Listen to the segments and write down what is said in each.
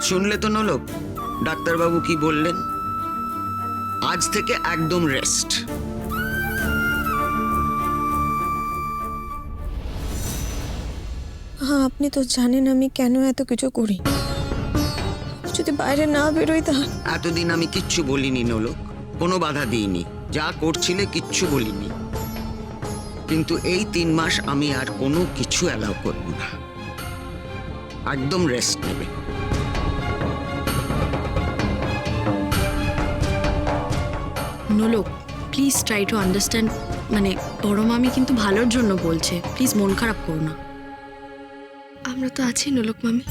শুনলে তো নলক, ডাক্তারবাবু কি বললেন? আজ থেকে একদম রেস্ট। হ্যাঁ, আপনি তো জানেন আমি কেন এত কিছু করি। যদি বাইরে না বেরোই তাহলে। এতদিন আমি কিচ্ছু বলিনি নলক, কোনো বাধা দিইনি, যা করছিলে কিচ্ছু বলিনি। কিন্তু এই 3 মাস আমি আর কোনো কিছু অ্যালাউ করব না। একদম রেস্ট নেবে। নোলক, প্লিজ ট্রাই টু আন্ডারস্ট্যান্ড। মানে বড় মামি কিন্তু ভালোর জন্য বলছে, প্লিজ মন খারাপ করো না। আমরা তো আছি নোলক মামি,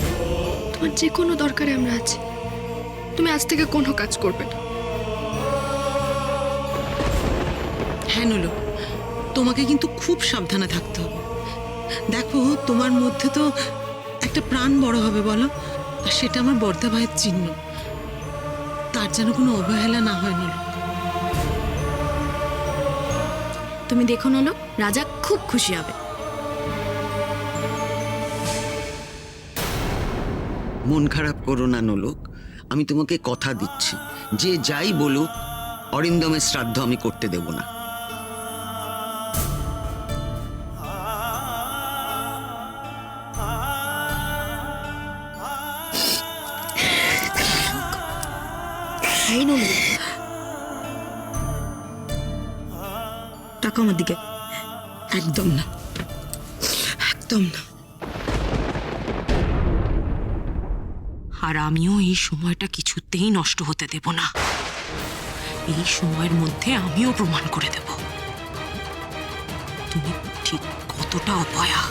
তোমার যে কোনো দরকারে আমরা আছি। তুমি আজ থেকে কোনো কাজ করবে না। হ্যাঁ নোলক, তোমাকে কিন্তু খুব সাবধানে থাকতে হবে। দেখো, তোমার মধ্যে তো একটা প্রাণ বড় হবে বলো, আর সেটা আমার বর্দা ভাইয়ের চিহ্ন। তার যেন কোনো অবহেলা না হয় নোলক। তুমি দেখো নোলক, রাজা খুব খুশি হবে। মন খারাপ করো না নলক, আমি তোমাকে কথা দিচ্ছি, যে যাই বলুক অরিন্দমের শ্রাদ্ধ আমি করতে দেব না। এই নোলক, টাকা আমার দিকে। একদম না, একদম না। আর আমিও এই সময়টা কিছুতেই নষ্ট হতে দেব না। এই সময়ের মধ্যে আমিও প্রমাণ করে দেব তুমি ঠিক কতটা অপয়া।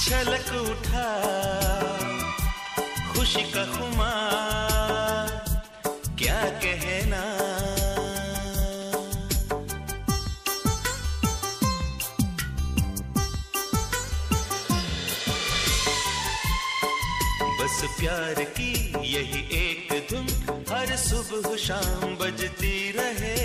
छलक उठा खुशी का खुमार, क्या कहना। बस प्यार की यही एक धुन हर सुबह शाम बजती रहे।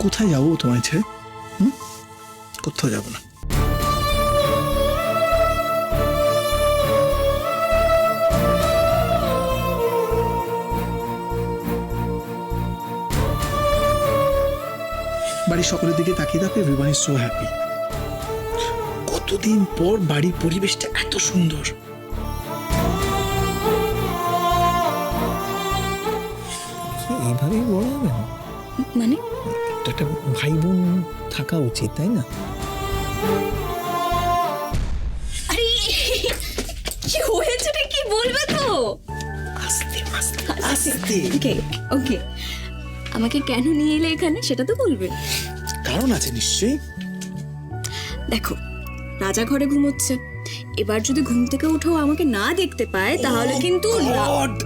কোথায় যাবো তোমায় ছেড়ে? কোথাও যাবো না। বাড়ির সকলের দিকে তাকিয়ে দেখো, এভরিওয়ান ইজ সো হ্যাপি। কতদিন পর বাড়ির পরিবেশটা এত সুন্দর। এইভাবেই বড় হবে না, মানে একটা ভাই বোন থাকা উচিত, তাই না? আরে কি হয়েছে রে, কি বলবে তো? আস্তে আস্তে আস্তে। ওকে ওকে, আমাকে কেন নিয়ে এলে এখানে সেটা তো বলবে। কারণ আছে নিশ্চয়ই। দেখো, রাজা ঘরে ঘুমোচ্ছে, এবার যদি ঘুম থেকে উঠেও আমাকে না দেখতে পায় তাহলে কিন্তু God!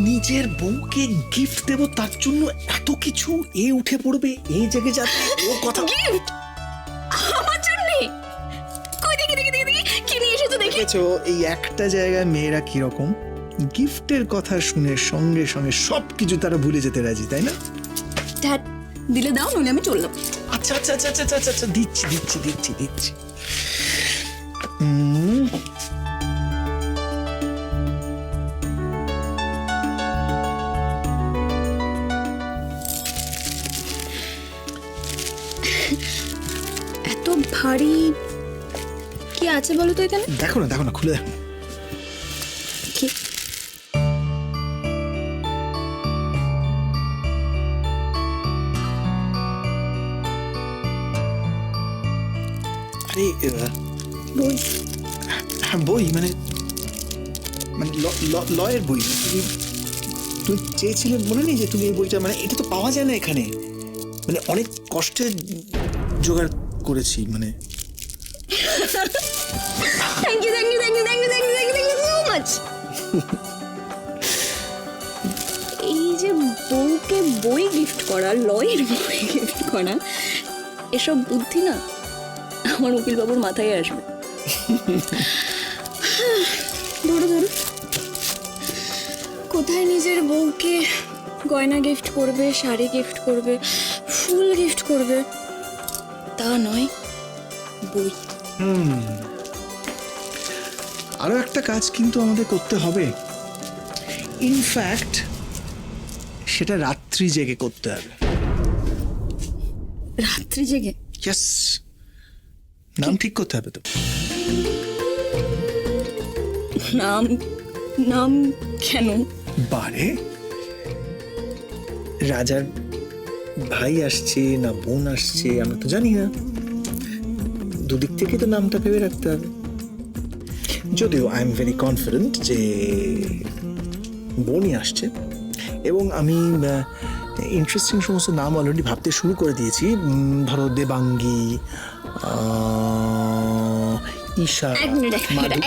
নিজের বউকে গিফট দেব তার জন্য এত কিছু, এ উঠে পড়বে, এ জেগে যাবে, ও কথা। গিফট আমার জন্য? কই দেখি দেখি দেখি দেখি, কি নিয়ে এসেছো দেখি। দেখেছো এই একটা জায়গায় মেয়েরা কিরকম, গিফটের কথা শুনে সঙ্গে সঙ্গে সবকিছু তারা ভুলে যেতে রাজি, তাই না? ড্যাড দিলে দাও, নইলে আমি চললাম। আচ্ছা আচ্ছা আচ্ছা আচ্ছা আচ্ছা আচ্ছা, দিচ্ছি দিচ্ছি দিচ্ছি দিচ্ছি। এত ভারী কি আছে বলো তো এখানে? দেখো না দেখো না, খুলে দেখো। কি? আরে বই? হ্যাঁ বই, মানে মানে লয়ের বই। তুই চেয়েছিলে, মনে নেই যে তুমি এই বইটা, মানে এটা তো পাওয়া যায় না এখানে, মানে অনেক কষ্টে জোগাড় করেছি, মানে thank you thank you thank you thank you thank you thank you so much. এই যে বউকে বই গিফট করা, লয়ের বই গিফট করা, এসব বুদ্ধি না আমার উকিল বাবুর মাথায় আসবে। ধরো ধরো, কোথায় নিজের বউকে গয়না গিফট করবে, শাড়ি গিফট করবে, ফুল গিফট করবে, তা নয় বই। আরো একটা কাজ কিন্তু আমাদের করতে হবে, ইনফ্যাক্ট সেটা রাত্রি জেগে করতে হবে। রাত্রি জেগে? ইয়েস, নাম ঠিক করতে হবে তো। নাম? নাম কেন? বারে, রাজার ভাই আসছে না বোন আসছে আমরা তো জানি না, দুদিক থেকে তো নামটা ভেবে রাখতে হবে। যদিও আই এম ভেরি কনফিডেন্ট যে বোনই আসছে, এবং আমি ইন্টারেস্টিং সমস্ত নাম অলরেডি ভাবতে শুরু করে দিয়েছি। ধরো দেবাঙ্গী, ঈশা, এক মিনিট মাধু।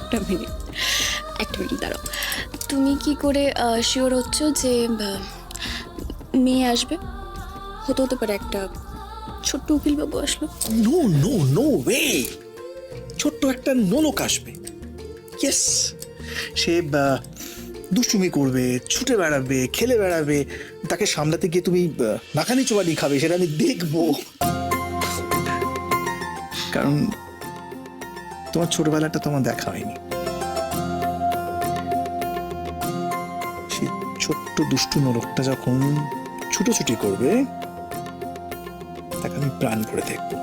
একটা মিনিট দাঁড়াও। তুমি কি করে শিওর হচ্ছ যে মেয়ে আসবে? হতে হতে পারে একটা ছোট্ট উকিল বাবু আসলো। নো নো নো ওয়ে, ছোট্ট একটা নোলক আসবে। ইয়েস, সে দুষ্টুমি করবে, ছুটে বেড়াবে, খেলে বেড়াবে, তাকে সামলাতে গিয়ে তুমি নাকানি চোবানি খাবে, সেটা আমি দেখবো। কারণ তোমার ছোটবেলাটা তোমার দেখা হয়নি। সেই ছোট্ট দুষ্টু নোলকটা যখন ছুটোছুটি করবে, তাকে আমি প্রাণ করে দেখবো,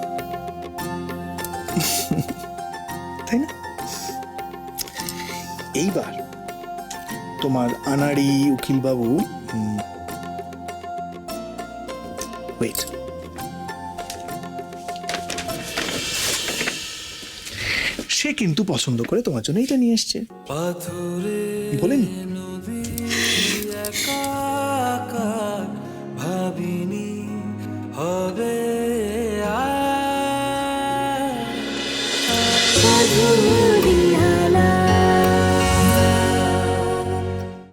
তাই না? এইবার তোমার আনাড়ি উকিল বাবু, ওয়েট, সে কিন্তু পছন্দ করে তোমার জন্য এটা নিয়ে এসছে, বলেনি?